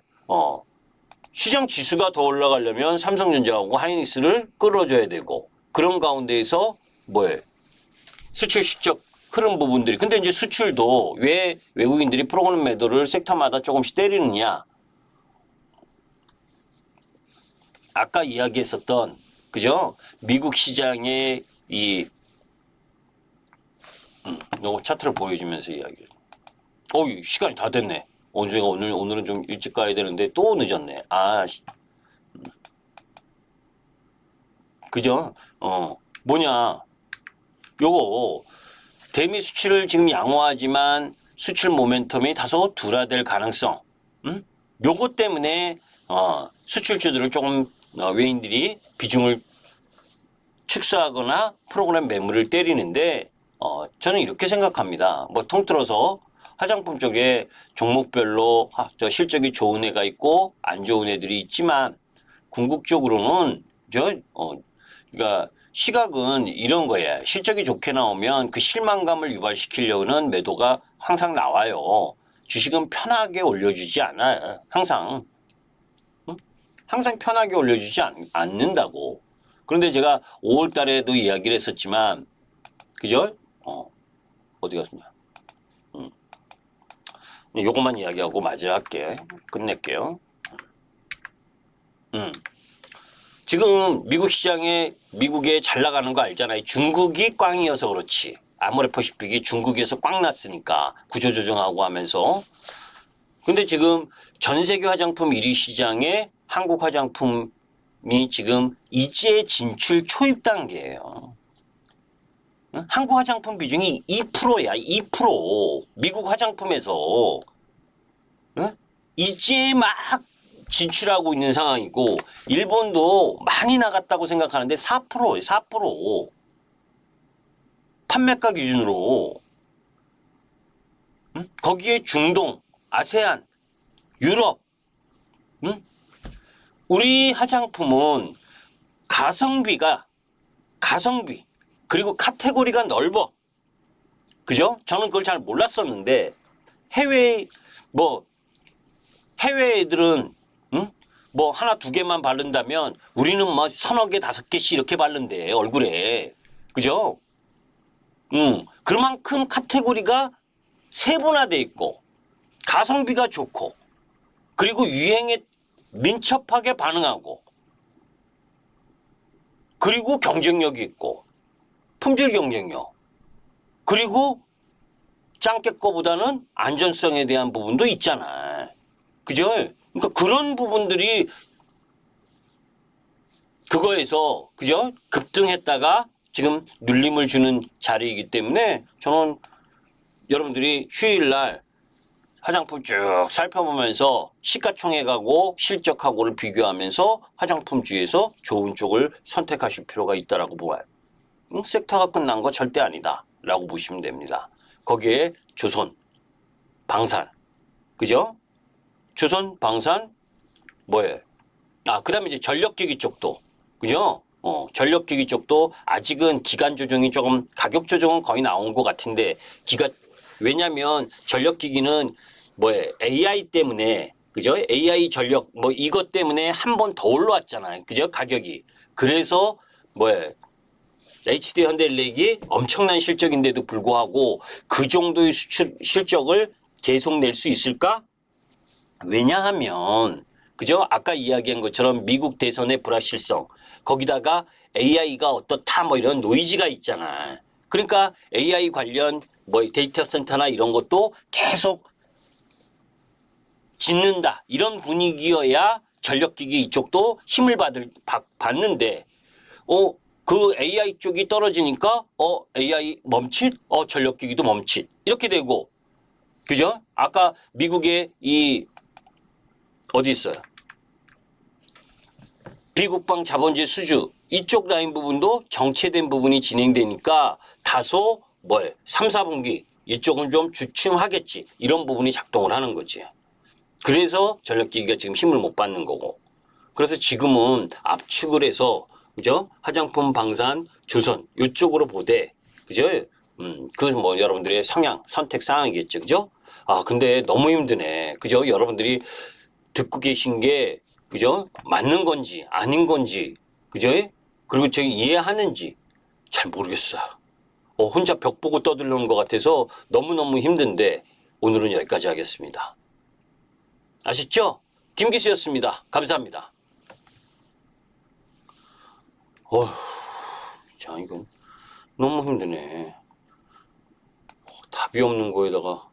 시장 지수가 더 올라가려면 삼성전자하고 하이닉스를 끌어줘야 되고, 그런 가운데에서 뭐예요? 수출 실적 흐름 부분들이. 근데 이제 수출도 왜 외국인들이 프로그램 매도를 섹터마다 조금씩 때리느냐? 아까 이야기했었던, 그죠? 미국 시장의 요거 차트를 보여주면서 이야기를. 시간이 다 됐네. 제가 오늘은 좀 일찍 가야 되는데 또 늦었네. 그죠? 뭐냐. 요거, 대미 수출을 지금 양호하지만 수출 모멘텀이 다소 둔화될 가능성. 요거 때문에, 수출주들을 조금, 외인들이 비중을 축소하거나 프로그램 매물을 때리는데, 저는 이렇게 생각합니다. 뭐 통틀어서 화장품 쪽에 종목별로 실적이 좋은 애가 있고 안 좋은 애들이 있지만 궁극적으로는 그러니까 시각은 이런 거예요. 실적이 좋게 나오면 그 실망감을 유발시키려는 매도가 항상 나와요. 주식은 편하게 올려주지 않아요. 항상 편하게 올려주지 않는다고. 그런데 제가 5월 달에도 이야기를 했었지만, 그죠? 어디 갔냐? 요것만 이야기하고 마저 끝낼게요. 지금 미국에 잘 나가는 거 알잖아요. 중국이 꽝이어서 그렇지. 아모레퍼시픽이 중국에서 꽝 났으니까 구조조정하고 하면서. 근데 지금 전 세계 화장품 1위 시장에 한국 화장품이 지금 이제 진출 초입 단계예요. 한국 화장품 비중이 2%야, 2%. 미국 화장품에서 이제 막 진출하고 있는 상황이고, 일본도 많이 나갔다고 생각하는데 4%예요, 4%. 판매가 기준으로. 거기에 중동, 아세안, 유럽. 우리 화장품은 가성비, 그리고 카테고리가 넓어. 그죠? 저는 그걸 잘 몰랐었는데, 해외 애들은, 뭐, 하나, 두 개만 바른다면, 우리는 뭐, 서너 개, 다섯 개씩 이렇게 바른대, 얼굴에. 그죠? 그만큼 카테고리가 세분화돼 있고, 가성비가 좋고, 그리고 유행에 민첩하게 반응하고, 그리고 경쟁력이 있고, 품질 경쟁력. 그리고 짱깨 거보다는 안전성에 대한 부분도 있잖아. 그죠? 그러니까 그런 부분들이 그거에서, 그죠? 급등했다가 지금 눌림을 주는 자리이기 때문에 저는 여러분들이 휴일날 화장품 쭉 살펴보면서 시가총액하고 실적하고를 비교하면서 화장품주에서 좋은 쪽을 선택하실 필요가 있다라고 봐요. 섹터가 끝난 거 절대 아니다 라고 보시면 됩니다. 거기에 조선, 방산, 그죠? 조선, 방산, 뭐예요? 그 다음에 이제 전력기기 쪽도, 그죠? 전력기기 쪽도 아직은 기간 조정이 조금, 가격 조정은 거의 나온 것 같은데, 왜냐면 전력기기는 뭐예요? AI 때문에, 그죠? AI 전력, 뭐 이것 때문에 한 번 더 올라왔잖아요. 그죠? 가격이. 그래서 뭐예요? HD 현대일렉이 엄청난 실적인데도 불구하고 그 정도의 수출 실적을 계속 낼 수 있을까? 왜냐하면 그죠? 아까 이야기한 것처럼 미국 대선의 불확실성, 거기다가 AI가 어떻다 뭐 이런 노이즈가 있잖아. 그러니까 AI 관련 뭐 데이터 센터나 이런 것도 계속 짓는다. 이런 분위기여야 전력기기 이쪽도 힘을 받는데 그 AI 쪽이 떨어지니까 AI 멈칫, 전력기기도 멈칫 이렇게 되고, 그죠? 아까 미국의 어디 있어요? 비국방 자본주의 수주 이쪽 라인 부분도 정체된 부분이 진행되니까 다소 3, 4분기 이쪽은 좀 주춤하겠지. 이런 부분이 작동을 하는 거지. 그래서 전력기기가 지금 힘을 못 받는 거고. 그래서 지금은 압축을 해서 그죠? 화장품, 방산, 조선 이쪽으로 보되 그죠? 그 여러분들의 성향, 선택 사항이겠죠. 그죠? 아, 근데 너무 힘드네. 그죠? 여러분들이 듣고 계신 게 그죠? 맞는 건지 아닌 건지 그죠? 그리고 저희 이해하는지 잘 모르겠어요. 혼자 벽 보고 떠들려는 것 같아서 너무너무 힘든데 오늘은 여기까지 하겠습니다. 아셨죠? 김기수였습니다. 감사합니다. 자, 이건 너무 힘드네. 답이 없는 거에다가